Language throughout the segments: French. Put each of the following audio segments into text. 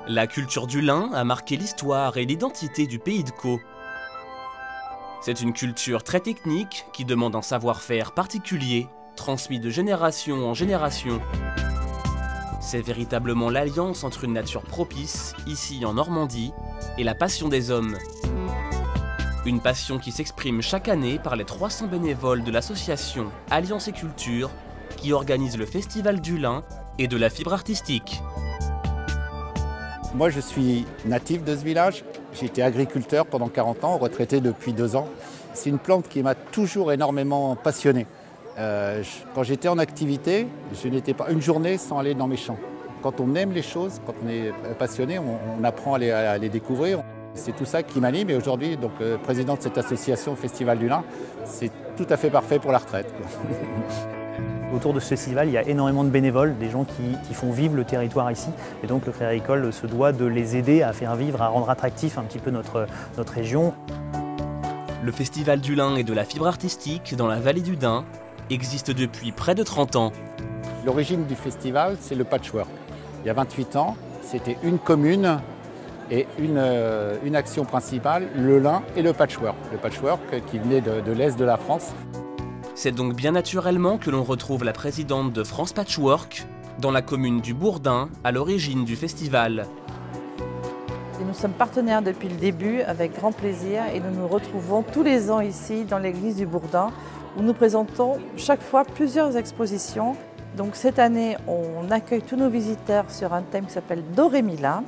La culture du lin a marqué l'histoire et l'identité du pays de Caux. C'est une culture très technique qui demande un savoir-faire particulier, transmis de génération en génération. C'est véritablement l'alliance entre une nature propice, ici en Normandie, et la passion des hommes. Une passion qui s'exprime chaque année par les 300 bénévoles de l'association Alliance et Culture, qui organise le Festival du lin et de la fibre artistique. Moi, je suis natif de ce village. J'ai été agriculteur pendant 40 ans, retraité depuis 2 ans. C'est une plante qui m'a toujours énormément passionné. Quand j'étais en activité, je n'étais pas une journée sans aller dans mes champs. Quand on aime les choses, quand on est passionné, on apprend à les découvrir. C'est tout ça qui m'anime et aujourd'hui, donc président de cette association Festival du lin, c'est tout à fait parfait pour la retraite. Autour de ce festival, il y a énormément de bénévoles, des gens qui font vivre le territoire ici. Et donc le Crédit Agricole se doit de les aider à faire vivre, à rendre attractif un petit peu notre région. Le Festival du lin et de la fibre artistique dans la vallée du Dun existe depuis près de 30 ans. L'origine du festival, c'est le patchwork. Il y a 28 ans, c'était une commune et une action principale, le lin et le patchwork. Le patchwork qui venait de l'Est de la France. C'est donc bien naturellement que l'on retrouve la présidente de France Patchwork dans la commune du Bourdin, à l'origine du festival. Et nous sommes partenaires depuis le début, avec grand plaisir, et nous nous retrouvons tous les ans ici dans l'église du Bourdin, où nous présentons chaque fois plusieurs expositions. Donc cette année, on accueille tous nos visiteurs sur un thème qui s'appelle Dorémy lin.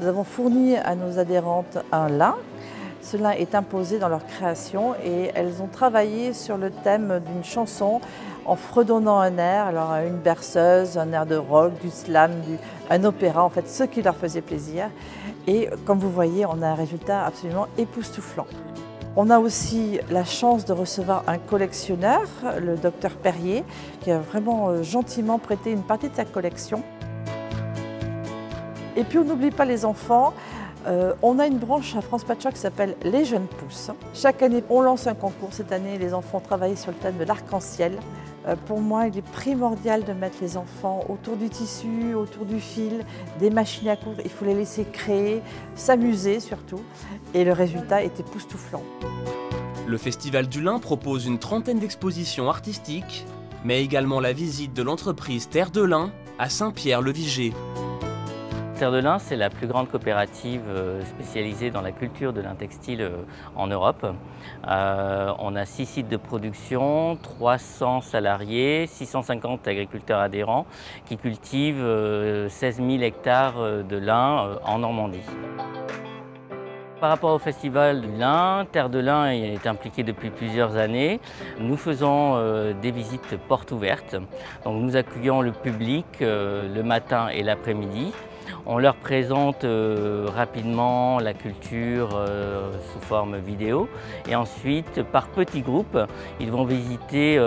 Nous avons fourni à nos adhérentes un lin. Ce lin est imposé dans leur création et elles ont travaillé sur le thème d'une chanson en fredonnant un air, alors une berceuse, un air de rock, du slam, un opéra, en fait ce qui leur faisait plaisir. Et comme vous voyez, on a un résultat absolument époustouflant. On a aussi la chance de recevoir un collectionneur, le docteur Perrier, qui a vraiment gentiment prêté une partie de sa collection. Et puis on n'oublie pas les enfants. On a une branche à France Patchwork qui s'appelle Les Jeunes Pousses. Chaque année, on lance un concours. Cette année, les enfants ont travaillé sur le thème de l'arc-en-ciel. Pour moi, il est primordial de mettre les enfants autour du tissu, autour du fil, des machines à coudre. Il faut les laisser créer, s'amuser surtout. Et le résultat est époustouflant. Le Festival du lin propose une trentaine d'expositions artistiques, mais également la visite de l'entreprise Terre de lin à Saint-Pierre-le-Viger. Terre de lin, c'est la plus grande coopérative spécialisée dans la culture de lin textile en Europe. On a 6 sites de production, 300 salariés, 650 agriculteurs adhérents qui cultivent 16 000 hectares de lin en Normandie. Par rapport au Festival du lin, Terre de lin est impliquée depuis plusieurs années. Nous faisons des visites portes ouvertes. Donc nous accueillons le public le matin et l'après-midi. On leur présente rapidement la culture sous forme vidéo et ensuite, par petits groupes, ils vont visiter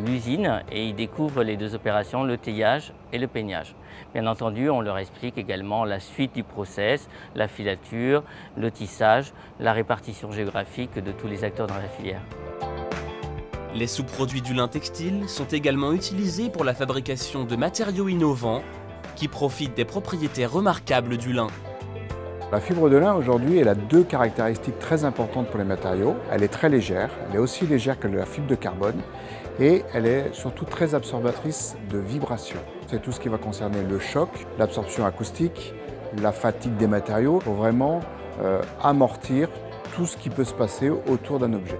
l'usine et ils découvrent les 2 opérations, le teillage et le peignage. Bien entendu, on leur explique également la suite du process, la filature, le tissage, la répartition géographique de tous les acteurs dans la filière. Les sous-produits du lin textile sont également utilisés pour la fabrication de matériaux innovants qui profitent des propriétés remarquables du lin. La fibre de lin aujourd'hui, elle a 2 caractéristiques très importantes pour les matériaux. Elle est très légère, elle est aussi légère que la fibre de carbone et elle est surtout très absorbatrice de vibrations. C'est tout ce qui va concerner le choc, l'absorption acoustique, la fatigue des matériaux pour vraiment amortir tout ce qui peut se passer autour d'un objet.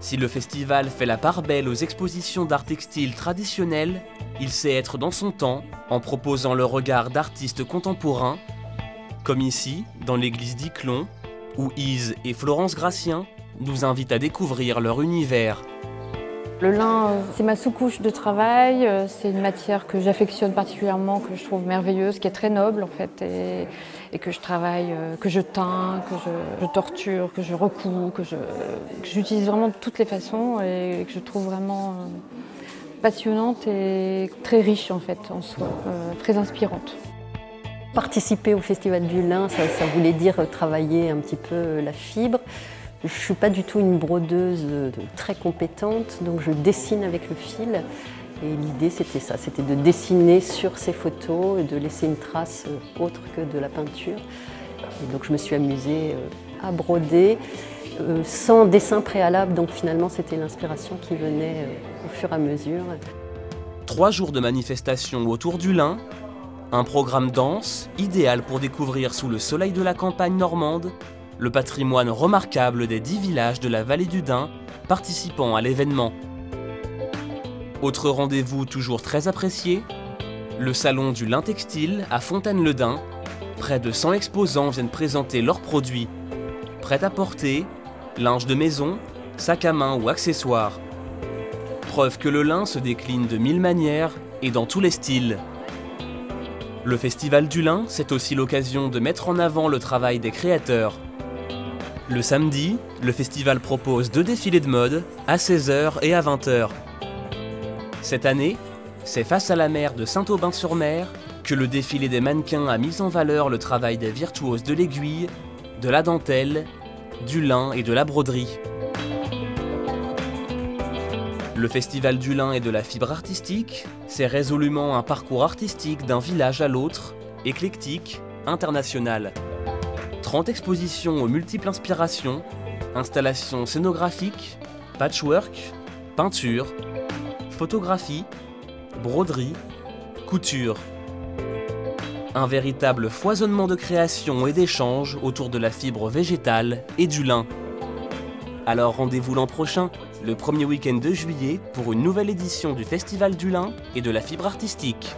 Si le festival fait la part belle aux expositions d'art textile traditionnelles, il sait être dans son temps en proposant le regard d'artistes contemporains, comme ici, dans l'église d'Iclon, où Ise et Florence Gratien nous invitent à découvrir leur univers. Le lin, c'est ma sous-couche de travail, c'est une matière que j'affectionne particulièrement, que je trouve merveilleuse, qui est très noble en fait, et que je travaille, que je teins, que je torture, que je recouds, que j'utilise vraiment de toutes les façons et que je trouve vraiment passionnante et très riche en fait en soi, très inspirante. Participer au Festival du lin, ça voulait dire travailler un petit peu la fibre. Je ne suis pas du tout une brodeuse très compétente, donc je dessine avec le fil Et l'idée, c'était ça, c'était de dessiner sur ces photos et de laisser une trace autre que de la peinture. Et donc je me suis amusée à broder sans dessin préalable, donc finalement c'était l'inspiration qui venait au fur et à mesure. 3 jours de manifestation autour du lin, un programme dense, idéal pour découvrir sous le soleil de la campagne normande le patrimoine remarquable des 10 villages de la vallée du Dun participant à l'événement. Autre rendez-vous toujours très apprécié, le salon du lin textile à Fontaine-le-Dain. Près de 100 exposants viennent présenter leurs produits. Prêt-à-porter, linge de maison, sac à main ou accessoires. Preuve que le lin se décline de 1000 manières et dans tous les styles. Le Festival du lin, c'est aussi l'occasion de mettre en avant le travail des créateurs. Le samedi, le festival propose 2 défilés de mode, à 16h et à 20h. Cette année, c'est face à la mer de Saint-Aubin-sur-Mer que le défilé des mannequins a mis en valeur le travail des virtuoses de l'aiguille, de la dentelle, du lin et de la broderie. Le Festival du lin et de la fibre artistique, c'est résolument un parcours artistique d'un village à l'autre, éclectique, international. 30 expositions aux multiples inspirations, installations scénographiques, patchwork, peinture, photographie, broderie, couture. Un véritable foisonnement de création et d'échanges autour de la fibre végétale et du lin. Alors rendez-vous l'an prochain, le premier week-end de juillet, pour une nouvelle édition du Festival du lin et de la fibre artistique.